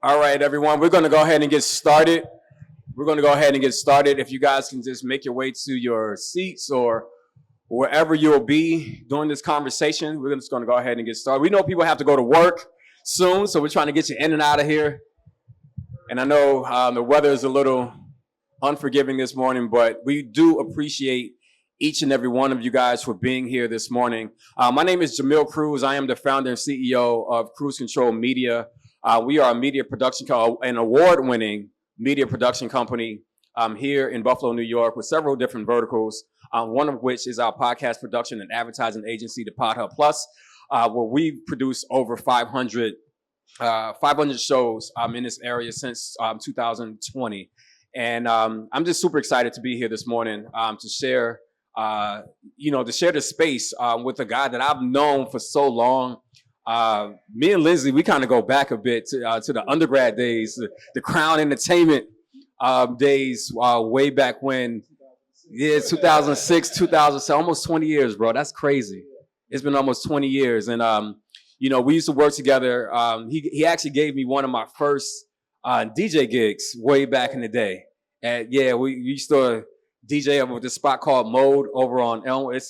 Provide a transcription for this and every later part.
All right, everyone, we're going to go ahead and get started. If you guys can just make your way to your seats or wherever you'll be during this conversation, we're just going to go ahead and get started. We know people have to go to work soon, so we're trying to get you in and out of here. And I know the weather is a little unforgiving this morning, but we do appreciate each and every one of you guys for being here this morning. My name is Jamil Cruz. I am the founder and CEO of Cruise Control Media. We are a media production, an award-winning media production company here in Buffalo, New York, with several different verticals, one of which is our podcast production and advertising agency, the Pod Hub Plus, where we produce over 500 shows in this area since 2020. And I'm just super excited to be here this morning to share the space with a guy that I've known for so long. Me and Lindsey, we kind of go back a bit to the undergrad days, the Crown Entertainment days, way back when. Yeah, 2006, 2007, almost 20 years, bro. That's crazy. It's been almost 20 years. And, we used to work together. He actually gave me one of my first DJ gigs way back in the day. And yeah, we used to DJ over this spot called Mode over on Elmwood.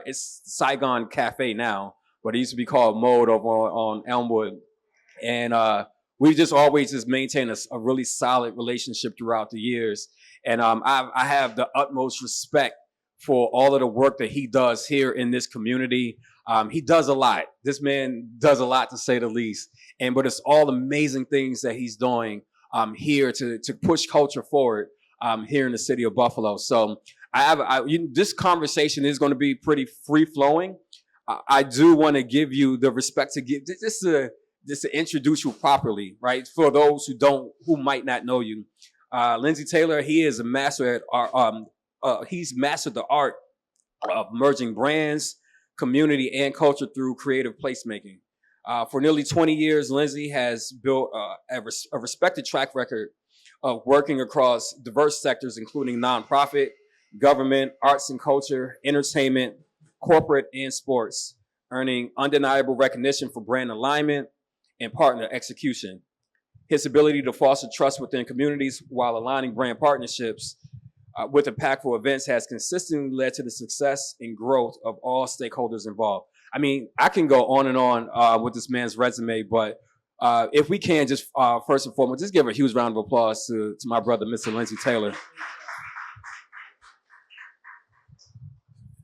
It's Saigon Cafe now, but it used to be called Mode over on Elmwood. And we just always maintained a really solid relationship throughout the years. And I have the utmost respect for all of the work that he does here in this community. He does a lot. This man does a lot, to say the least. But it's all amazing things that he's doing here to push culture forward here in the city of Buffalo. So this conversation is going to be pretty free flowing. I do want to give you the respect to give just to introduce you properly, right? For those who might not know you, Lindsey Taylor, he is a master at art. He's mastered the art of merging brands, community, and culture through creative placemaking. For nearly 20 years, Lindsey has built a respected track record of working across diverse sectors, including nonprofit, government, arts and culture, entertainment, corporate, and sports, earning undeniable recognition for brand alignment and partner execution. His ability to foster trust within communities while aligning brand partnerships with impactful events has consistently led to the success and growth of all stakeholders involved. I mean, I can go on and on with this man's resume, but if we can just first and foremost, just give a huge round of applause to my brother, Mr. Lindsey Taylor.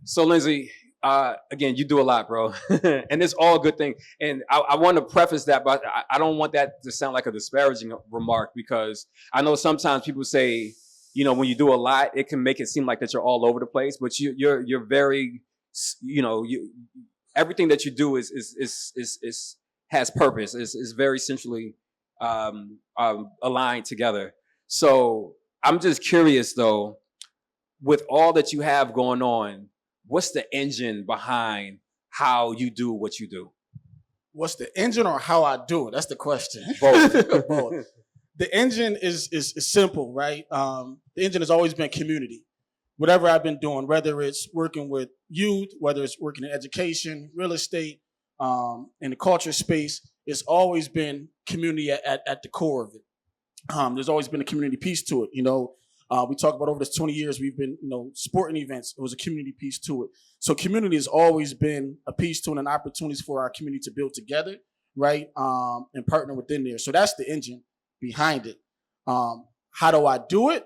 So Lindsey, again, you do a lot, bro. And it's all a good thing. And I want to preface that, but I don't want that to sound like a disparaging remark, because I know sometimes people say, when you do a lot, it can make it seem like that you're all over the place, but you're very, everything that you do has purpose, is very centrally aligned together. So I'm just curious though, with all that you have going on, what's the engine behind how you do what you do? What's the engine or how I do it? That's the question. Both. Both. The engine is simple, right? The engine has always been community. Whatever I've been doing, whether it's working with youth, whether it's working in education, real estate, in the culture space, it's always been community at the core of it. There's always been a community piece to it. We talk about over this 20 years, we've been, sporting events. It was a community piece to it. So community has always been a piece to it and opportunities for our community to build together, right? And partner within there. So that's the engine behind it. How do I do it?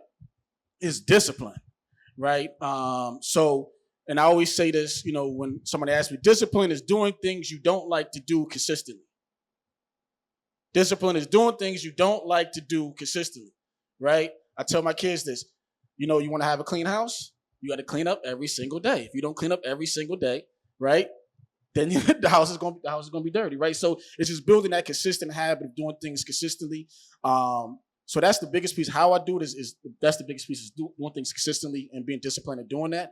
Is discipline, right? And I always say this, when somebody asks me, discipline is doing things you don't like to do consistently. Discipline is doing things you don't like to do consistently, right? I tell my kids this, you want to have a clean house? You got to clean up every single day. If you don't clean up every single day, right, then the house is going to be dirty, right? So it's just building that consistent habit of doing things consistently. So that's the biggest piece. How I do it that's the biggest piece, is doing things consistently and being disciplined in doing that.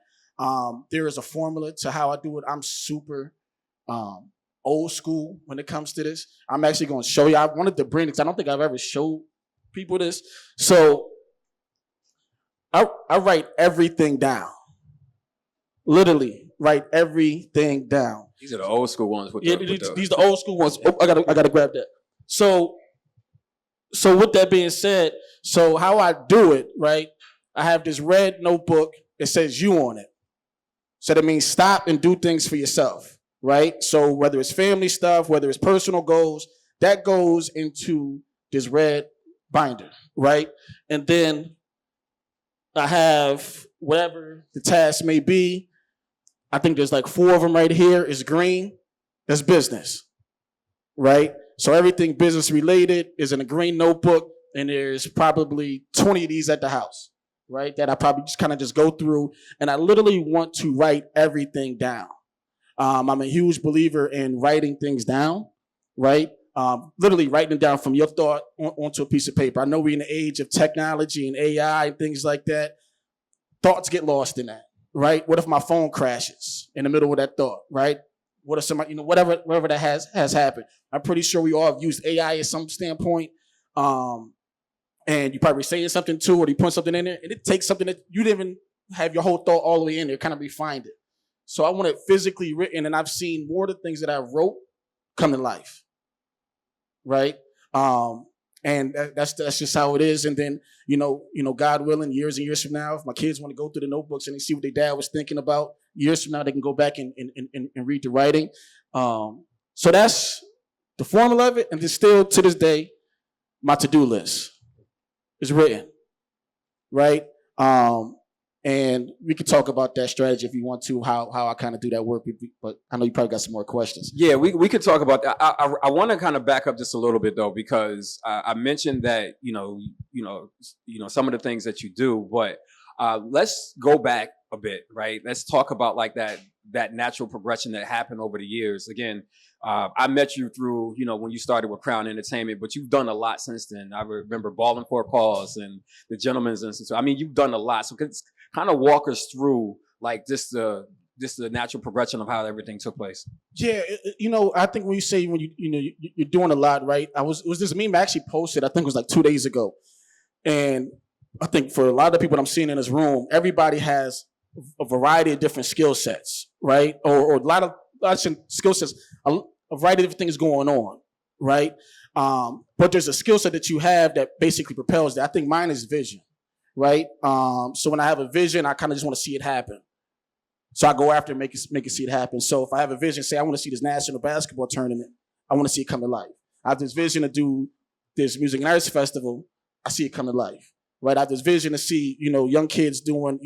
There is a formula to how I do it. I'm super old school when it comes to this. I'm actually going to show you. I wanted to bring this. I don't think I've ever showed people this. So I write everything down. Literally write everything down. These are the old school ones. These are the old school ones. Oh, I gotta grab that. So So with that being said, so how I do it, right? I have this red notebook. It says you on it. So that means stop and do things for yourself, right? So whether it's family stuff, whether it's personal goals, that goes into this red binder, right? And then I have whatever the task may be. I think there's like 4 of them right here is green. That's business, right? So everything business related is in a green notebook, and there's probably 20 of these at the house, right? That I probably just kind of just go through, and I literally want to write everything down. I'm a huge believer in writing things down, right? Literally writing it down from your thought onto a piece of paper. I know we're in the age of technology and AI and things like that. Thoughts get lost in that, right? What if my phone crashes in the middle of that thought, right? What if somebody, whatever that has happened. I'm pretty sure we all have used AI at some standpoint. And you probably saying something too, or you put something in there, and it takes something that you didn't even have your whole thought all the way in there, kind of refined it. So I want it physically written, and I've seen more of the things that I wrote come to life, right? And that's just how it is. And then, God willing, years and years from now, if my kids want to go through the notebooks and they see what their dad was thinking about, years from now, they can go back and read the writing. So that's the formula of it. And then still to this day, my to-do list is written, right? And we could talk about that strategy if you want to, how I kind of do that work. But I know you probably got some more questions. Yeah, we could talk about that. I want to kind of back up just a little bit though, because I mentioned that some of the things that you do, but let's go back a bit, right? Let's talk about like that natural progression that happened over the years. Again, I met you through, when you started with Crown Entertainment, but you've done a lot since then. I remember Balling for a Cause and the Gentleman's Institute. I mean, you've done a lot. So kind of walk us through like just the natural progression of how everything took place. Yeah, I think when you say you're doing a lot, right? It was this meme I actually posted. I think it was like 2 days ago, and I think for a lot of the people that I'm seeing in this room, everybody has a variety of different skill sets, right? Or a lot of skill sets, a variety of different things going on, right? But there's a skill set that you have that basically propels that. I think mine is vision, right? So when I have a vision, I kind of just want to see it happen. So I go after and make it see it happen. So if I have a vision, say I want to see this national basketball tournament, I want to see it come to life. I have this vision to do this music and arts festival, I see it come to life, right? I have this vision to see, young kids doing,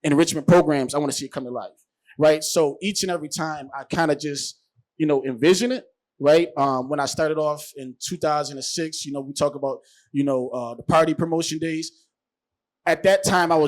enrichment programs, I want to see it come to life, right? So each and every time I kind of just, envision it, right? When I started off in 2006, we talk about, the party promotion days. At that time, it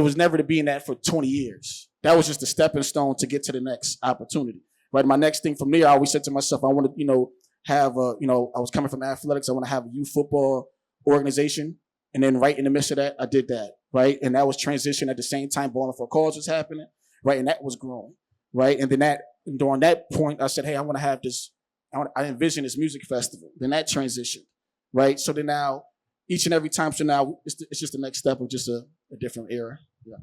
was never to be in that for 20 years. That was just a stepping stone to get to the next opportunity, right? My next thing from there, I always said to myself, I want to, have I was coming from athletics. I want to have a youth football organization. And then right in the midst of that, I did that, right? And that was transition at the same time Balling for a Cause was happening, right? And that was growing, right? And then during that point, I said, hey, I want to have this, I envision this music festival. Then that transitioned, right? So then now, each and every time, so now it's just the next step of just a different era. Yeah.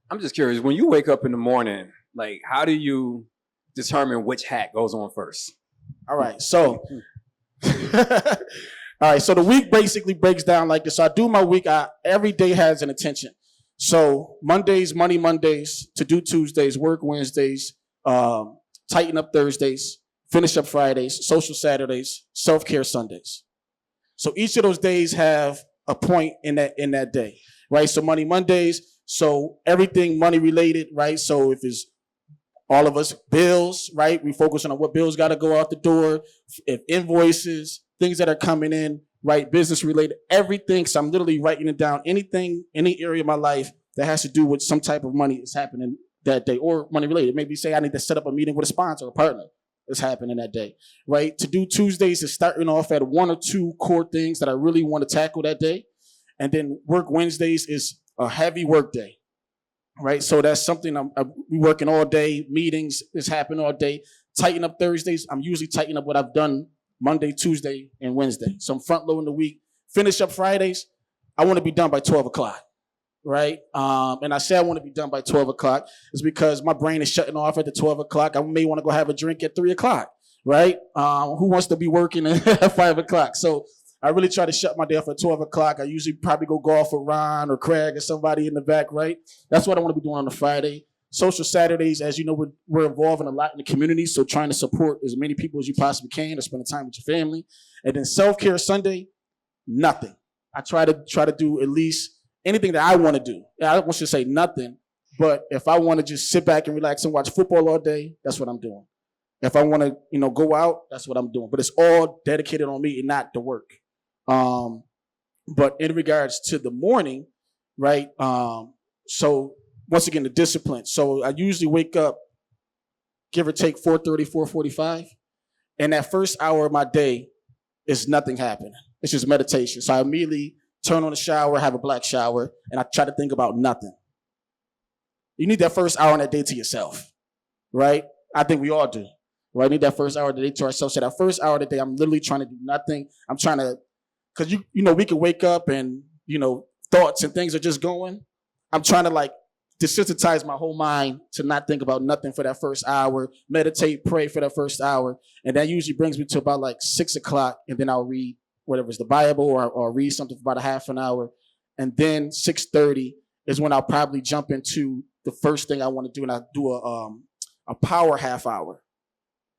I'm just curious, when you wake up in the morning, like how do you determine which hat goes on first? All right, so the week basically breaks down like this. So I do my week. Every day has an intention. So Mondays, Money Mondays, to do Tuesdays, work Wednesdays, tighten up Thursdays, finish up Fridays, social Saturdays, self-care Sundays. So each of those days have a point in that day, right? So Money Mondays, so everything money related, right? So if it's all of us bills, right? We focus on what bills got to go out the door, if invoices, things that are coming in, right? Business related, everything. So I'm literally writing it down. Anything, any area of my life that has to do with some type of money is happening that day, or money related. Maybe say I need to set up a meeting with a sponsor or partner. It's happening that day, right? To do Tuesdays is starting off at 1 or 2 core things that I really want to tackle that day. And then work Wednesdays is a heavy work day, right? So that's something I'm working all day. Meetings is happening all day. Tighten up Thursdays. I'm usually tightening up what I've done Monday, Tuesday, and Wednesday. So I'm front loading the week. Finish up Fridays. I want to be done by 12 o'clock, right? And I say I want to be done by 12 o'clock is because my brain is shutting off at the 12 o'clock. I may want to go have a drink at 3 o'clock, right? Who wants to be working at 5 o'clock? So I really try to shut my day off at 12 o'clock. I usually probably go golf with Ron or Craig or somebody in the back, right? That's what I want to be doing on a Friday. Social Saturdays, as you know, we're involved in a lot in the community, so trying to support as many people as you possibly can to spend time with your family. And then self-care Sunday, nothing. I try to do at least anything that I want to do. I don't want to say nothing, but if I want to just sit back and relax and watch football all day, that's what I'm doing. If I want to, go out, that's what I'm doing. But it's all dedicated on me and not the work. But in regards to the morning, right? So once again, the discipline. So I usually wake up, give or take 4:30, 4:45. And that first hour of my day is nothing happening. It's just meditation. So I immediately turn on the shower, have a black shower, and I try to think about nothing. You need that first hour in that day to yourself, right? I think we all do. Right? I need that first hour of the day to ourselves. So that first hour of the day, I'm literally trying to do nothing. I'm trying to, because we can wake up and, thoughts and things are just going. I'm trying to desensitize my whole mind to not think about nothing for that first hour, meditate, pray for that first hour. And that usually brings me to about 6 o'clock. And then I'll read whatever is the Bible or read something for about a half an hour. And then 6:30 is when I'll probably jump into the first thing I want to do. And I do a power half hour.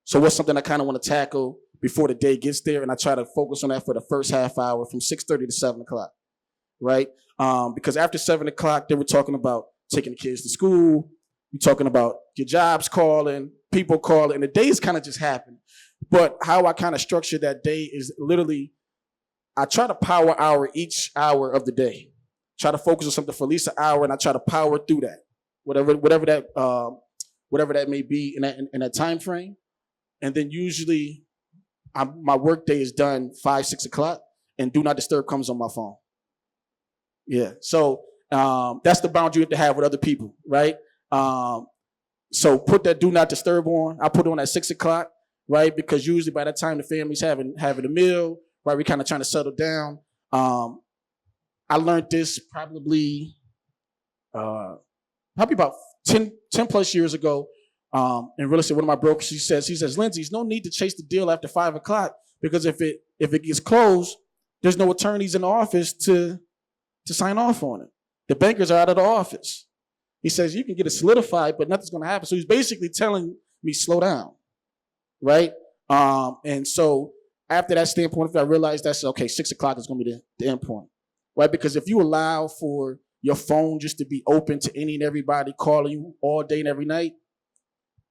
So what's something I kind of want to tackle before the day gets there? And I try to focus on that for the first half hour from 6:30 to 7 o'clock, right? Because after 7 o'clock, they were talking about taking the kids to school. You're talking about your jobs calling, people calling, and the days kind of just happen. But how I kind of structure that day is literally, I try to power hour each hour of the day. Try to focus on something for at least an hour, and I try to power through that, whatever that may be in that time frame. And then usually, my work day is done 5, 6 o'clock, and do not disturb comes on my phone. Yeah, so that's the boundary you have to have with other people, right? So put that do not disturb on. I put it on at 6 o'clock, right? Because usually by that time the family's having a meal, right? We're kind of trying to settle down. I learned this probably about 10 plus years ago. In real estate, one of my brokers, he says, Lindsey, there's no need to chase the deal after 5 o'clock because if it gets closed, there's no attorneys in the office to sign off on it. The bankers are out of the office. He says, you can get it solidified, but nothing's going to happen. So he's basically telling me, slow down, right? And so after that standpoint, I realized that's, okay, 6 o'clock is going to be the end point, right? Because if you allow for your phone just to be open to any and everybody calling you all day and every night,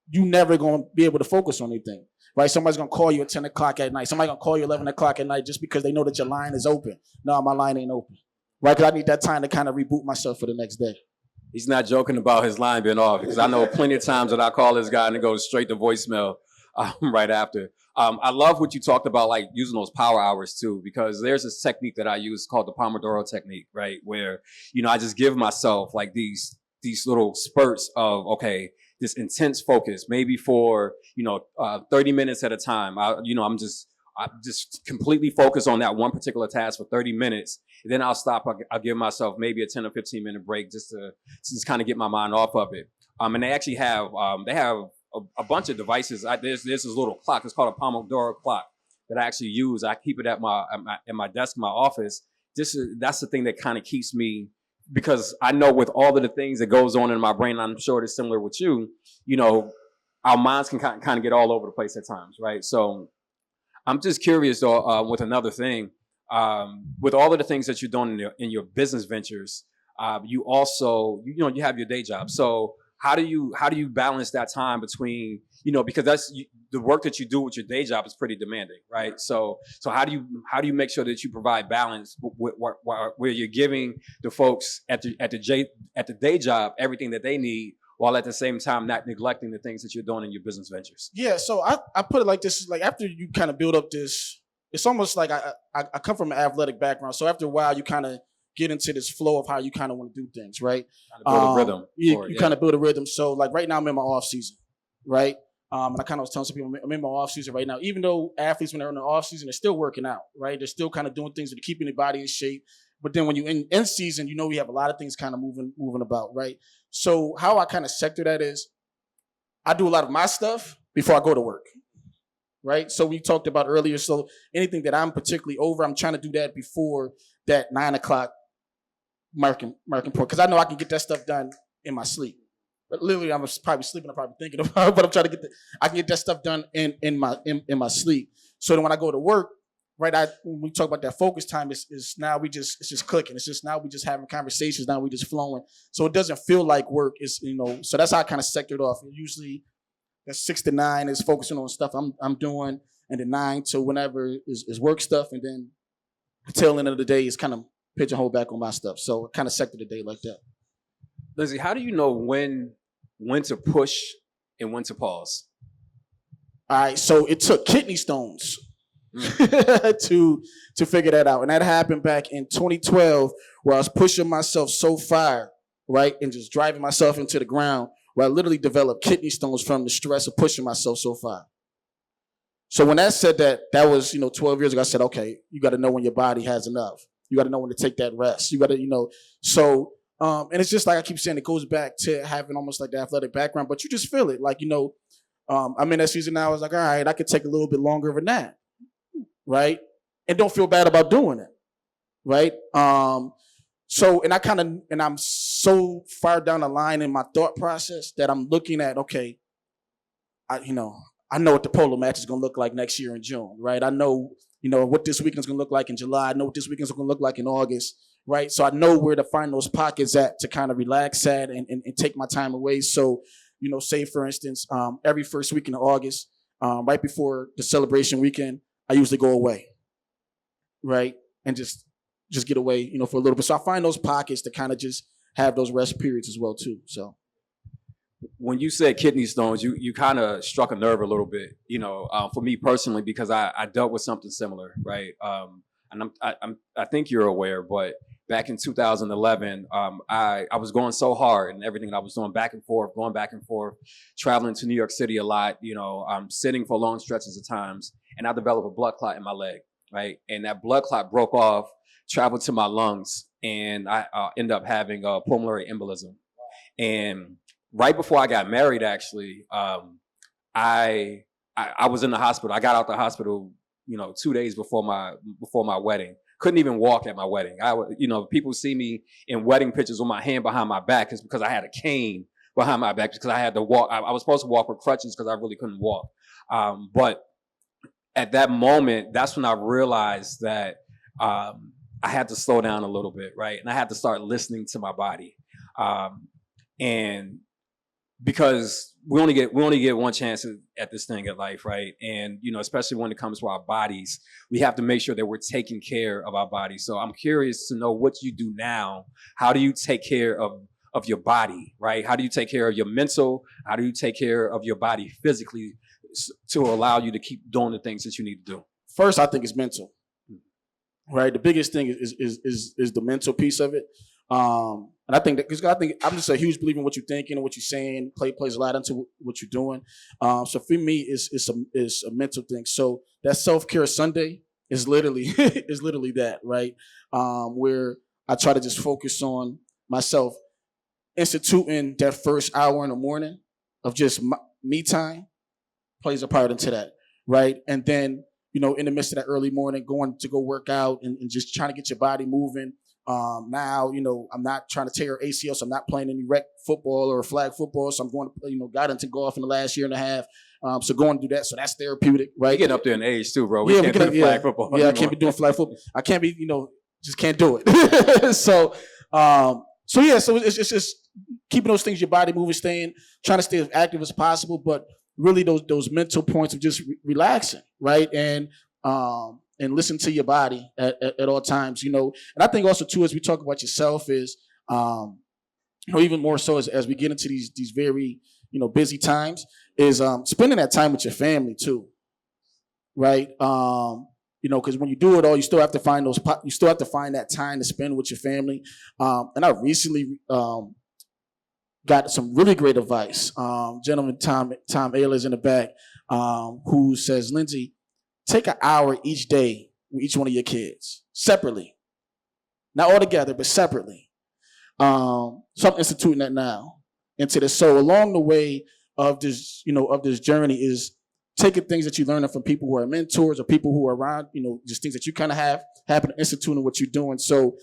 you never going to be able to focus on anything, right? Somebody's going to call you at 10 o'clock at night. Somebody's going to call you 11 o'clock at night just because they know that your line is open. No, my line ain't open, right? Because I need that time to kind of reboot myself for the next day. He's not joking about his line being off because I know plenty of times that I call this guy and it goes straight to voicemail right after. I love what you talked about, like using those power hours too, because there's this technique that I use called the Pomodoro technique, right? Where, I just give myself like these little spurts of, okay, this intense focus, maybe for, 30 minutes at a time. I'm just completely focused on that one particular task for 30 minutes. And then I'll stop. I'll give myself maybe a 10 or 15 minute break just to kind of get my mind off of it. And they actually have, a bunch of devices. There's this little clock. It's called a Pomodoro clock that I actually use. I keep it at my desk in my office. That's the thing that kind of keeps me, because I know with all of the things that goes on in my brain, I'm sure it's similar with you, our minds can kind of get all over the place at times, right? So I'm just curious though, with another thing, with all of the things that you're doing in your business ventures, you also, you have your day job. So how do you balance that time between, because that's the work that you do with your day job is pretty demanding, right? So how do you make sure that you provide balance where you're giving the folks at the day job everything that they need, while at the same time not neglecting the things that you're doing in your business ventures? Yeah, so I put it like this, like after you kind of build up this, it's almost like I come from an athletic background, so after a while you kind of get into this flow of how you kind of want to do things, right? Build a rhythm. You kind of build a rhythm. So like right now I'm in my off season, right? And I kind of was telling some people I'm in my off season right now, even though athletes, when they're in the off season, they're still working out, right? They're still kind of doing things to keeping their body in shape. But then when you're in season, we have a lot of things kind of moving about, right? So how I kind of sector that is, I do a lot of my stuff before I go to work, right? So we talked about earlier. So anything that I'm particularly over, I'm trying to do that before that 9 o'clock marking point, because I know I can get that stuff done in my sleep. But literally, I'm probably sleeping. I'm probably thinking about it, but I'm trying to I can get that stuff done in my sleep. So then when I go to work, right, when we talk about that focus time, is now it's just clicking. It's just now we just having conversations. Now we just flowing. So it doesn't feel like work. It's so that's how I kind of sectored off. Usually, that's 6 to 9 is focusing on stuff I'm doing, and then 9 to whenever is work stuff, and then the tail end of the day is kind of pigeonhole back on my stuff. So I kind of sector the day like that. Lindsey, how do you know when to push and when to pause? All right, so it took kidney stones to figure that out, and that happened back in 2012, where I was pushing myself so far, right, and just driving myself into the ground, where I literally developed kidney stones from the stress of pushing myself so far. So when I said that was 12 years ago, I said, okay, you got to know when your body has enough. You got to know when to take that rest. You got to so. And it's just like I keep saying, it goes back to having almost like the athletic background, but you just feel it. Like, I'm in that season now. I was like, all right, I could take a little bit longer of a nap, right? And don't feel bad about doing it, right? So, and I'm so far down the line in my thought process that I'm looking at, okay, I know what the polo match is going to look like next year in June, right? I know, what this weekend is going to look like in July. I know what this weekend is going to look like in August. Right, so I know where to find those pockets at to kind of relax at and take my time away. So, say for instance, every first weekend of August, right before the celebration weekend, I usually go away, right, and just get away, for a little bit. So I find those pockets to kind of just have those rest periods as well too. So, when you said kidney stones, you kind of struck a nerve a little bit, for me personally, because I dealt with something similar, right, and I think you're aware, but back in 2011, I was going so hard and everything. I was doing going back and forth, traveling to New York City a lot, sitting for long stretches of times, and I developed a blood clot in my leg, right? And that blood clot broke off, traveled to my lungs, and I ended up having a pulmonary embolism. And right before I got married, actually, I was in the hospital. I got out the hospital, 2 days before my wedding. Couldn't even walk at my wedding. People see me in wedding pictures with my hand behind my back. It's because I had a cane behind my back because I had to walk. I was supposed to walk with crutches because I really couldn't walk. But at that moment, that's when I realized that I had to slow down a little bit, right? And I had to start listening to my body. And because we only get one chance at this thing at life, right? And especially when it comes to our bodies, we have to make sure that we're taking care of our bodies. So I'm curious to know what you do now. How do you take care of your body, right? How do you take care of your mental? How do you take care of your body physically to allow you to keep doing the things that you need to do? First, I think it's mental, right? The biggest thing is the mental piece of it. And I think I'm just a huge believer in what you're thinking and what you're saying. Plays a lot into what you're doing. So for me, it's a mental thing. So that self-care Sunday is literally that, right? Where I try to just focus on myself, instituting that first hour in the morning of just me time plays a part into that, right? And then in the midst of that early morning, going to go work out and just trying to get your body moving. Now, I'm not trying to tear ACL, so I'm not playing any rec football or flag football. So I'm going to, got into golf in the last year and a half. So going to do that. So that's therapeutic, right? You're getting up there in age too, bro. We can't do flag football. Yeah, I can't be doing flag football. I can't be, just can't do it. So it's just keeping those things, your body moving, trying to stay as active as possible, but really those mental points of just relaxing, right? And listen to your body at all times, And I think also too, as we talk about yourself, is even more so as we get into these very busy times, is spending that time with your family too, right? Because when you do it all, you still have to find that time to spend with your family. And I recently got some really great advice. Gentleman Tom Ayler's in the back, who says, Lindsey, take an hour each day with each one of your kids, separately. Not all together, but separately. So I'm instituting that now into this. So along the way of this, of this journey is taking things that you learn from people who are mentors or people who are around, just things that you kind of have happen to institute in what you're doing. So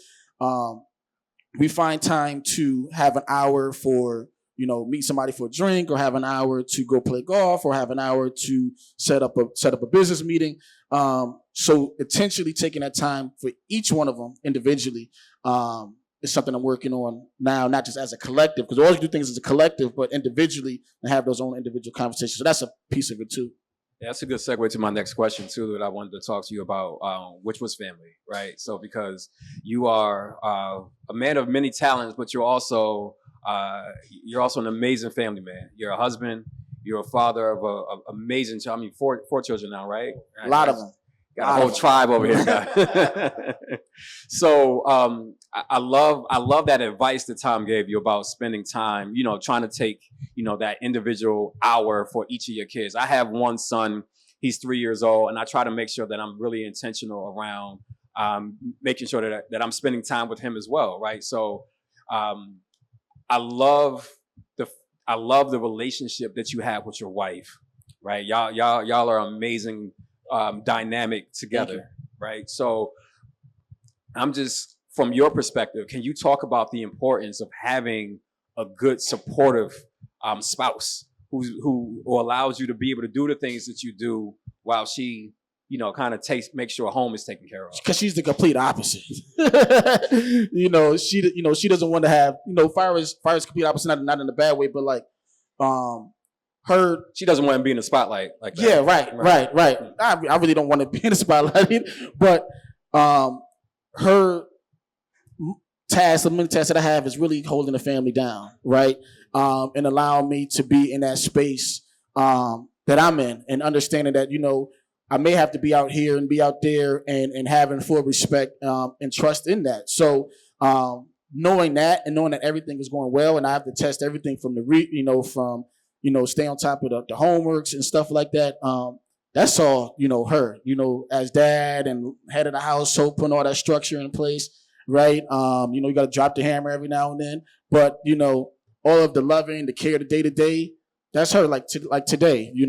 we find time to have an hour for, meet somebody for a drink, or have an hour to go play golf, or have an hour to set up a business meeting. So intentionally taking that time for each one of them individually is something I'm working on now, not just as a collective, because we always do things as a collective, but individually, and have those own individual conversations. So that's a piece of it too. Yeah, that's a good segue to my next question too, that I wanted to talk to you about, which was family, right? So because you are a man of many talents, but you're also an amazing family man. You're a husband. You're a father of a amazing child. I mean, four children now, right? A lot of them. Got a whole tribe over here. So I love that advice that Tom gave you about spending time, trying to take, that individual hour for each of your kids. I have one son, he's 3 years old, and I try to make sure that I'm really intentional around making sure that I'm spending time with him as well, right? So I love the relationship that you have with your wife, right? Y'all are amazing dynamic together, right? So I'm just, from your perspective, can you talk about the importance of having a good supportive spouse who allows you to be able to do the things that you do while she, kind of makes sure home is taken care of? Because she's the complete opposite. She doesn't want to have, fire is complete opposite, not in a bad way, but like she doesn't want to be in the spotlight like that. Yeah, right. I really don't want to be in the spotlight either, but her the main task that I have is really holding the family down, right? And allowing me to be in that space that I'm in, and understanding that, I may have to be out here and be out there, and having full respect and trust in that. So knowing that, and knowing that everything is going well, and I have to test everything from stay on top of the homeworks and stuff like that. That's all, her, as dad and head of the household, putting all that structure in place, right? You got to drop the hammer every now and then, but, all of the loving, the care, the day to day, that's her. Like today, we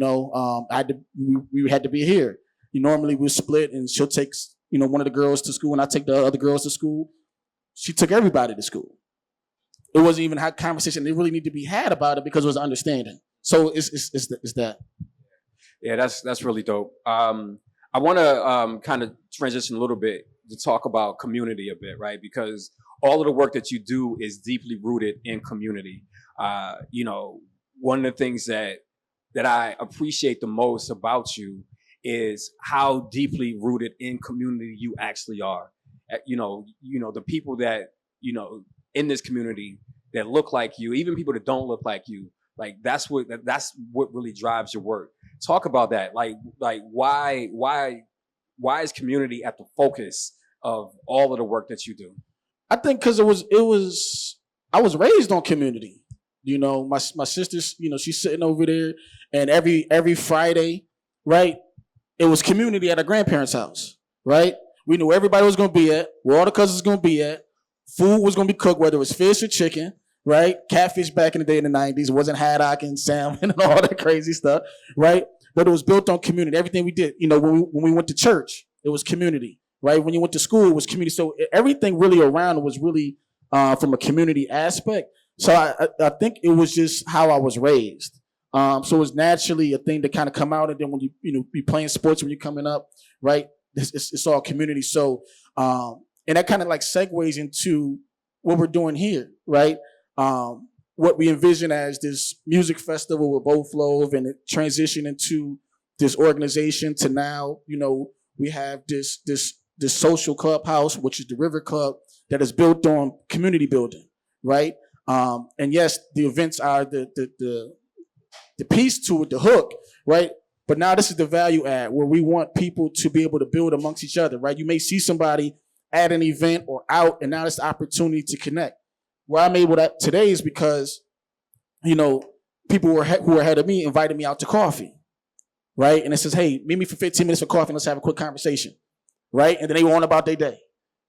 had to be here. Normally we split, and she'll take, one of the girls to school, and I take the other girls to school. She took everybody to school. It wasn't even a conversation they really need to be had about it, because it was understanding. So it's that. Yeah, that's really dope. I want to kind of transition a little bit to talk about community a bit, right? Because all of the work that you do is deeply rooted in community. One of the things that I appreciate the most about you is how deeply rooted in community you actually are. The people that, in this community that look like you, even people that don't look like you, like that's what really drives your work. Talk about that. Like why is community at the focus of all of the work that you do? I think because I was raised on community. My sister's, she's sitting over there, and every Friday, right, it was community at our grandparents' house, right? We knew everybody was going to be at, where all the cousins going to be at. Food was going to be cooked, whether it was fish or chicken, right? Catfish back in the day in the 90s. It wasn't haddock and salmon and all that crazy stuff, right? But it was built on community. Everything we did, when we went to church, it was community, right? When you went to school, it was community. So everything really around was really from a community aspect. So I think it was just how I was raised. So it was naturally a thing to kind of come out. And then when you be playing sports when you're coming up, right? It's all community. So and that kind of like segues into what we're doing here, right? What we envision as this music festival with Beau, Fleuve, and it transitioned into this organization to now, we have this social clubhouse, which is the River Club, that is built on community building, right? And yes, the events are the piece to it, the hook, right? But now this is the value add, where we want people to be able to build amongst each other, right? You may see somebody at an event or out, and now it's the opportunity to connect. Where I'm able to today is because, people who are ahead of me invited me out to coffee, right? And it says, hey, meet me for 15 minutes for coffee, and let's have a quick conversation, right? And then they go on about their day,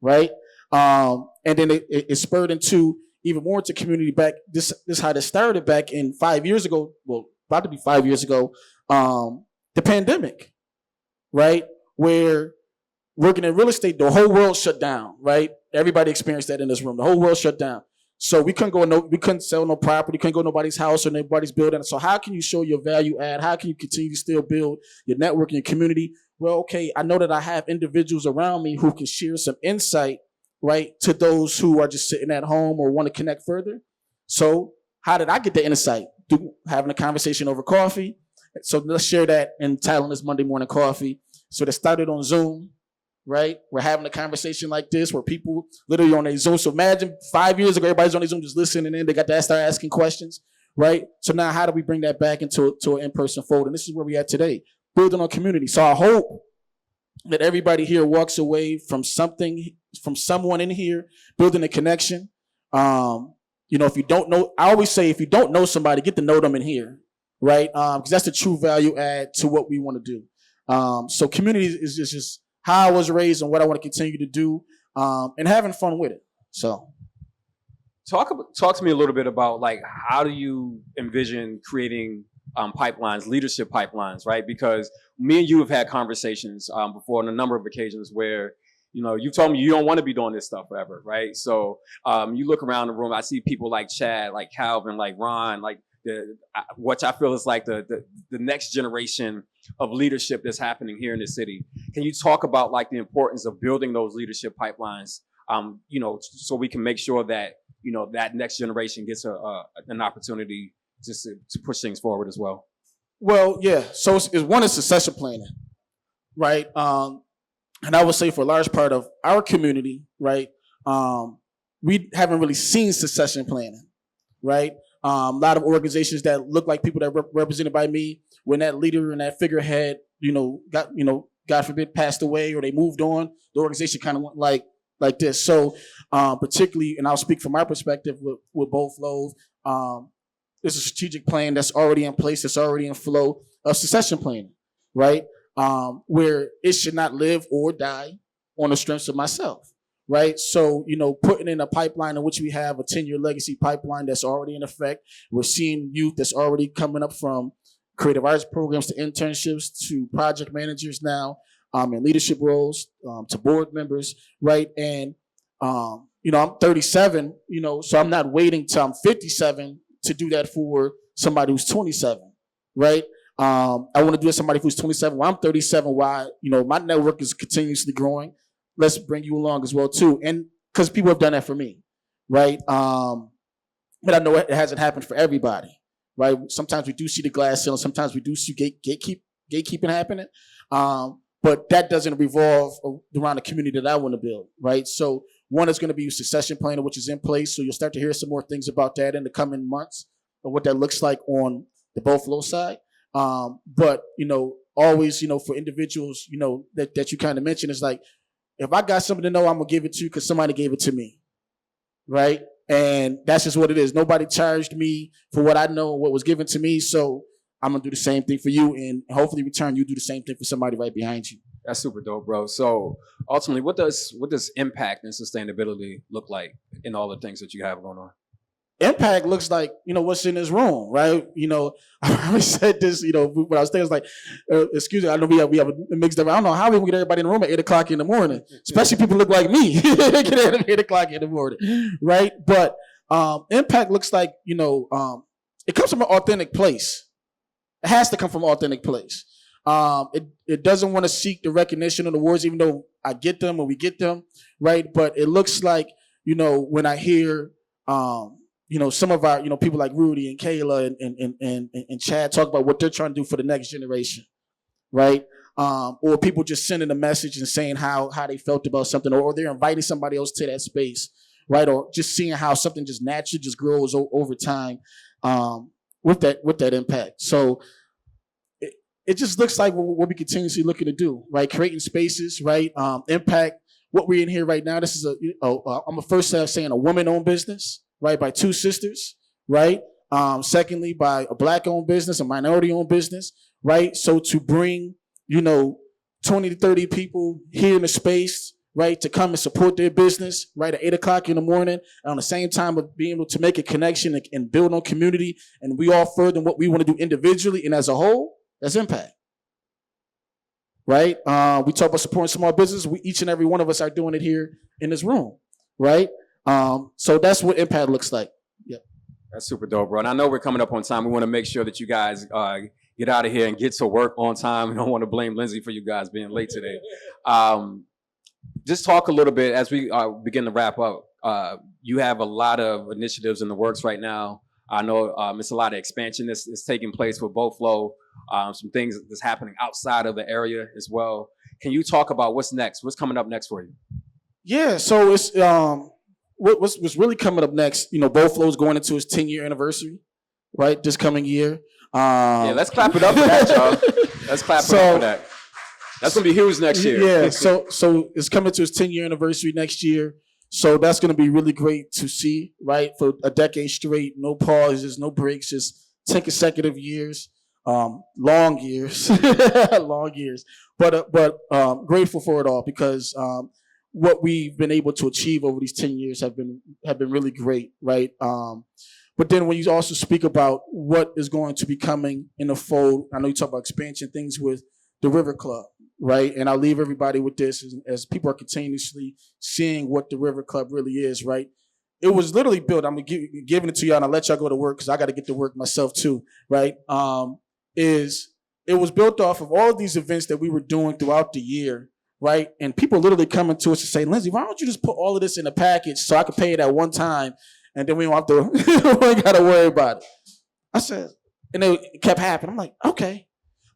right? And then it spurred into even more into community back. This how this started back in 5 years ago. Well, about to be 5 years ago. the pandemic, right? Where working in real estate, the whole world shut down, right? Everybody experienced that in this room. The whole world shut down. So we couldn't sell no property, couldn't go to nobody's house or nobody's building. So how can you show your value add? How can you continue to still build your network and your community? Well, okay, I know that I have individuals around me who can share some insight, right, to those who are just sitting at home or want to connect further. So how did I get the insight? Through having a conversation over coffee. So let's share that and title this Monday Morning Coffee. So that started on Zoom. Right? We're having a conversation like this where people literally on their Zoom. So imagine 5 years ago, everybody's on their Zoom just listening in. They got to start asking questions, right? So now how do we bring that back into an in-person fold? And this is where we're at today, building on community. So I hope that everybody here walks away from someone in here, building a connection. If you don't know, I always say, if you don't know somebody, get to know them in here, right? Because that's the true value add to what we want to do. So community is just how I was raised and what I want to continue to do, and having fun with it. So, talk to me a little bit about like how do you envision creating pipelines, leadership pipelines, right? Because me and you have had conversations before on a number of occasions where you told me you don't want to be doing this stuff forever, right? So you look around the room, I see people like Chad, like Calvin, like Ron, like what I feel is like the next generation of leadership that's happening here in the city. Can you talk about like the importance of building those leadership pipelines, so we can make sure that, that next generation gets an opportunity just to push things forward as well? Well, yeah. So it's one is succession planning, right? And I would say for a large part of our community, right, we haven't really seen succession planning, right? A lot of organizations that look like people that represented by me, when that leader and that figurehead, God forbid, passed away or they moved on, the organization kind of went like this. So particularly, and I'll speak from my perspective with Beau, Fleuve, there's a strategic plan that's already in place, that's already in flow of succession planning, right? Where it should not live or die on the strengths of myself. Right. So, putting in a pipeline in which we have a 10-year legacy pipeline that's already in effect. We're seeing youth that's already coming up from creative arts programs to internships to project managers now, in leadership roles, to board members. Right. And, I'm 37, so I'm not waiting till I'm 57 to do that for somebody who's 27. Right. I want to do it for somebody who's 27 while I'm 37, while, my network is continuously growing. Let's bring you along as well too, and because people have done that for me, right? But I know it hasn't happened for everybody, right? Sometimes we do see the glass ceiling, sometimes we do see gatekeeping happening, but that doesn't revolve around the community that I want to build, right? So one is going to be succession planning, which is in place. So you'll start to hear some more things about that in the coming months of what that looks like on the Beau Flow side. But always, for individuals, that you kind of mentioned, is like, if I got something to know, I'm going to give it to you because somebody gave it to me, right? And that's just what it is. Nobody charged me for what I know, what was given to me, so I'm going to do the same thing for you, and hopefully in return, you do the same thing for somebody right behind you. That's super dope, bro. So ultimately, what does impact and sustainability look like in all the things that you have going on? Impact looks like, what's in this room, right? I always said this, when I was there, it's like, excuse me, I know we have a mixed up. I don't know how we can get everybody in the room at 8 o'clock in the morning, especially people look like me, get at 8 o'clock in the morning, right? But impact looks like, it comes from an authentic place. It has to come from an authentic place. It doesn't want to seek the recognition of the awards, even though I get them or we get them, right? But it looks like, when I hear, some of our, people like Rudy and Kayla and Chad talk about what they're trying to do for the next generation, right? Or people just sending a message and saying how they felt about something, or they're inviting somebody else to that space, right? Or just seeing how something just naturally just grows over time with that impact. So it just looks like what we continuously looking to do, right? Creating spaces, right? Impact. What we're in here right now, this is I'm a first saying a woman-owned business, right, by two sisters, right? Secondly, by a Black-owned business, a minority-owned business, right? So to bring, 20 to 30 people here in the space, right, to come and support their business, right, at 8 o'clock in the morning, and on the same time of being able to make a connection and build on community, and we all further what we want to do individually and as a whole, that's impact. right? We talk about supporting small business. Each and every one of us are doing it here in this room, right? So that's what impact looks like. Yeah. That's super dope, bro. And I know we're coming up on time. We want to make sure that you guys get out of here and get to work on time. We don't want to blame Lindsey for you guys being late today. Just talk a little bit as we begin to wrap up. You have a lot of initiatives in the works right now. I know it's a lot of expansion that's taking place with Beau, Fleuve, some things that's happening outside of the area as well. Can you talk about what's next? What's coming up next for you? Yeah, so it's what's really coming up next. You know, Beau Fleuve's going into his 10-year anniversary, right? This coming year. Yeah, let's clap it up for that, y'all. Let's clap it up for that. That's gonna be huge next year. Yeah, so it's coming to his 10-year anniversary next year. So that's going to be really great to see, right? For a decade straight, no pauses, no breaks, just 10 consecutive years, long years, long years. But grateful for it all because what we've been able to achieve over these 10 years have been really great, right? But then when you also speak about what is going to be coming in the fold, I know you talk about expansion, things with the River Club, right? And I'll leave everybody with this as people are continuously seeing what the River Club really is, right? It was literally built, I'm giving it to y'all and I'll let y'all go to work because I got to get to work myself too, right? It was built off of all of these events that we were doing throughout the year, right? And people literally coming to us to say, Lindsey, why don't you just put all of this in a package so I can pay it at one time and then we don't have to, we ain't got to worry about it. I said, and it kept happening. I'm like, okay.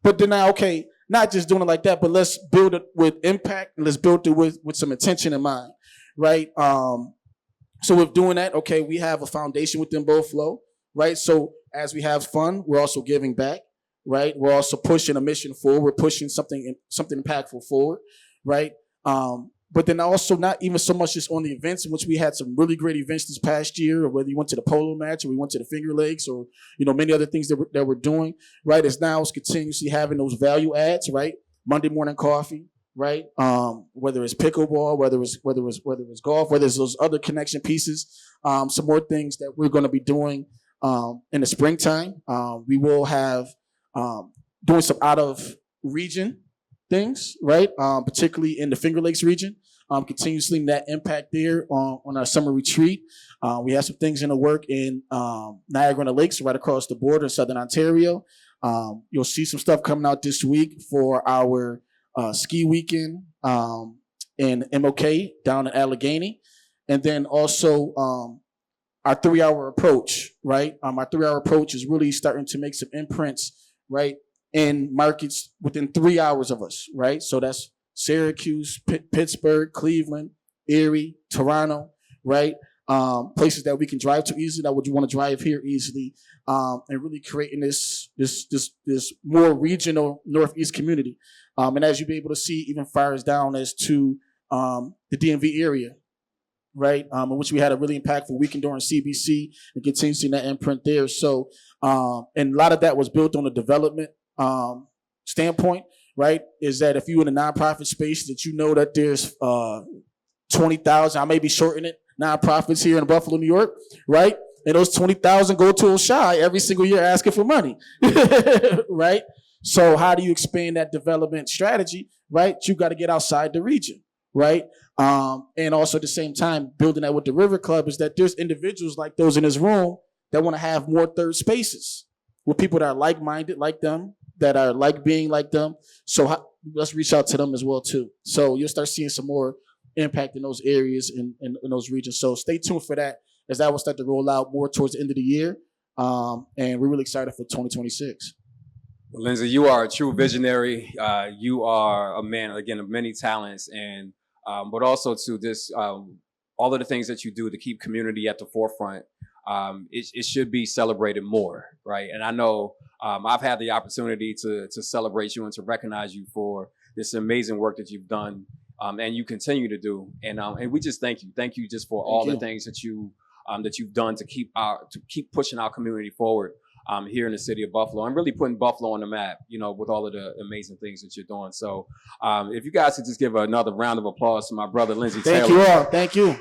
But then now, okay, not just doing it like that, but let's build it with impact and let's build it with some intention in mind, right? So with doing that, okay, we have a foundation within Beau Fleuve, right? So as we have fun, we're also giving back, right? We're also pushing a mission forward. We're pushing something impactful forward, right? But then also not even so much just on the events, in which we had some really great events this past year, or whether you went to the polo match or we went to the Finger Lakes or, you know, many other things that we're doing, right? It's now it's continuously having those value adds, right? Monday morning coffee, right? Whether it's pickleball, whether it's golf, whether it's those other connection pieces, some more things that we're going to be doing in the springtime. We will have doing some out of region things, right? Particularly in the Finger Lakes region. Continuously that impact there on our summer retreat. We have some things in the work in Niagara-on-the-Lakes, right across the border in Southern Ontario. You'll see some stuff coming out this week for our ski weekend in MOK down in Allegheny. And then also our 3-hour approach, right? Our 3-hour approach is really starting to make some imprints, right? In markets within 3 hours of us, right? So that's Syracuse, Pittsburgh, Cleveland, Erie, Toronto, right? Places that we can drive to easily, that would you want to drive here easily, and really creating this more regional Northeast community. And as you'll be able to see, even far as down as to the DMV area, right? In which we had a really impactful weekend during CBC and continue seeing that imprint there. So, and a lot of that was built on a development standpoint, right? Is that if you're in a nonprofit space that you know that there's 20,000, I may be shorting it, nonprofits here in Buffalo, New York, right? And those 20,000 go to Oshai every single year asking for money, right? So how do you expand that development strategy, right? You got to get outside the region, right? And also at the same time, building that with the River Club is that there's individuals like those in this room that want to have more third spaces with people that are like-minded like them, that are like being like them. So let's reach out to them as well too. So you'll start seeing some more impact in those areas in those regions. So stay tuned for that as that will start to roll out more towards the end of the year. And we're really excited for 2026. Well, Lindsey, you are a true visionary. You are a man, again, of many talents, and but also to this, all of the things that you do to keep community at the forefront. It should be celebrated more, right? And I know I've had the opportunity to celebrate you and to recognize you for this amazing work that you've done and you continue to do. And we just thank you. Thank you just for all the things that you've done to keep pushing our community forward here in the city of Buffalo and really putting Buffalo on the map, you know, with all of the amazing things that you're doing. So if you guys could just give another round of applause to my brother, Lindsey Taylor. Thank you all. Thank you.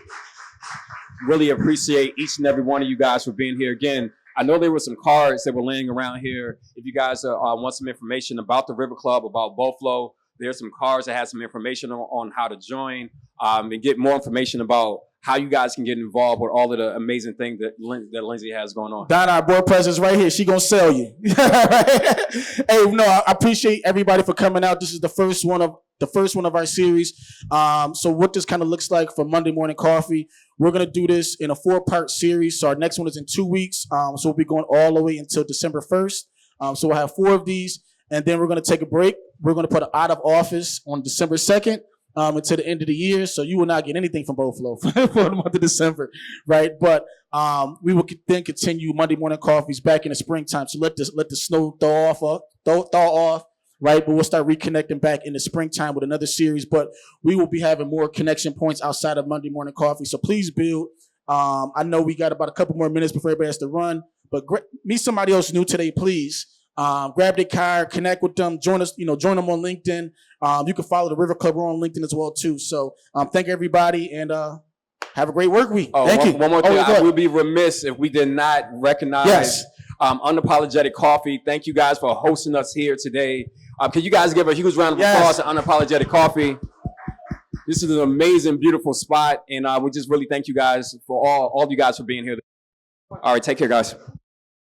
Really appreciate each and every one of you guys for being here. Again, I know there were some cards that were laying around here. If you guys want some information about the River Club, about Beau Fleuve, There's some cards that has some information on how to join and get more information about how you guys can get involved with all of the amazing things that Lindsey has going on. Don, our board president's right here. She gonna sell you. Hey, no, I appreciate everybody for coming out. This is the first one of our series. So what this kind of looks like for Monday Morning Coffee, we're gonna do this in a 4-part series. So our next one is in 2 weeks. So we'll be going all the way until December 1st. So we'll have 4 of these, and then we're gonna take a break. We're gonna put an out of office on December 2nd. Until the end of the year, so you will not get anything from Beau Fleuve for the month of December, right? But we will then continue Monday Morning Coffees back in the springtime. So let the snow thaw off, right? But we'll start reconnecting back in the springtime with another series. But we will be having more connection points outside of Monday Morning Coffee. So please build. I know we got about a couple more minutes before everybody has to run, but meet somebody else new today, please. Grab their card, connect with them, join us, join them on LinkedIn. You can follow the River Club on LinkedIn as well too. So thank everybody and have a great work week. Thank you. One more thing, I would be remiss if we did not recognize Unapologetic Coffee. Thank you guys for hosting us here today. Can you guys give a huge round of applause to Unapologetic Coffee? This is an amazing, beautiful spot, and we just really thank you guys for all of you guys for being here. All right, take care, guys.